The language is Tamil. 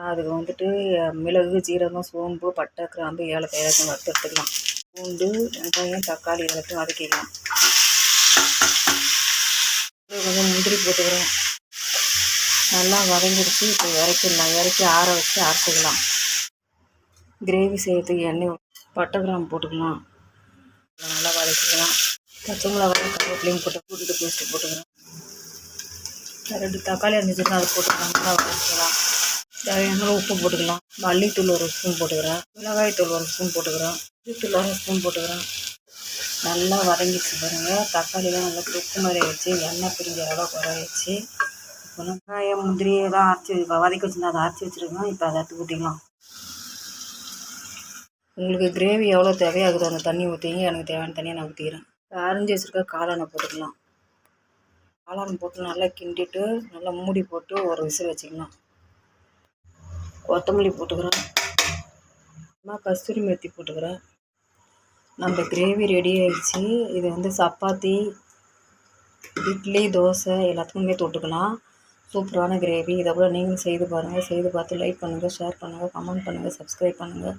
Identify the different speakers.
Speaker 1: அதுக்கு வந்துட்டு மிளகு, ஜீரகம், சோம்பு, பட்டை, கிராம்பு, ஏலக்காய் எல்லாத்தையும் வறுத்து எடுத்துக்கலாம். பூண்டு, வெங்காயம், தக்காளி எல்லாத்தையும் வதக்கிக்கலாம். கொஞ்சம் முந்திரி போட்டுக்கிறோம். நல்லா வதங்கிடுச்சு. இப்போ இறக்கிடலாம். இறக்கி ஆற வச்சு அரைச்சிக்கலாம். கிரேவி செய்யறதுக்கு எண்ணெய், பட்டை, கிராம்பு போட்டுக்கலாம். நல்லா வதக்கிக்கலாம். பச்சை மிளகாயும் கருவேப்பிலையும் போட்டு பேஸ்ட்டு போட்டுக்கிறோம். 2 தக்காளி அரைஞ்சிட்டு அதை போட்டுக்கலாம். நல்லா வதக்கிக்கலாம். தேவையான உப்பு போட்டுக்கலாம். மல்லித்தூள் 1 ஸ்பூன் போட்டுக்கிறேன். மிளகாய்த்தூள் 1 ஸ்பூன் போட்டுக்கிறேன். தூள் 1 ஸ்பூன் போட்டுக்கிறேன். நல்லா வதங்கிச்சு பாருங்கள். தக்காளிலாம் நல்லா தொக்கு மாதிரி வச்சு எண்ணெய் பிரிஞ்ச அளவுக்கு வர வச்சு இப்போ வெங்காயம், முந்திரி எல்லாம் அரைச்சி வதக்கி வச்சுருந்தா அதை அரைச்சி வச்சுருக்கோம். இப்போ அதை எடுத்து ஊற்றிக்கலாம். உங்களுக்கு கிரேவி எவ்வளோ தேவையாகுதோ அந்த தண்ணி ஊற்றிங்க. எனக்கு தேவையான தண்ணியை நான் ஊற்றிக்கிறேன். அரைஞ்சி வச்சுருக்க காளானை போட்டுக்கலாம். காளான் போட்டு நல்லா கிண்டிட்டு நல்லா மூடி போட்டு ஒரு விசில் வச்சுக்கலாம். கொத்தமல்லி போட்டுக்கிறேன். கஸ்தூரி மெத்தி போட்டுக்கிறேன். நம்ம கிரேவி ரெடி ஆகிடுச்சு. இது வந்து சப்பாத்தி, இட்லி, தோசை எல்லாத்துக்குமே தொட்டுக்கலாம். சூப்பரான கிரேவி. இதை கூட நீங்களும் செய்து பாருங்கள். செய்து பார்த்து லைக் பண்ணுங்கள், ஷேர் பண்ணுங்கள், கமெண்ட் பண்ணுங்கள், சப்ஸ்கிரைப் பண்ணுங்கள்.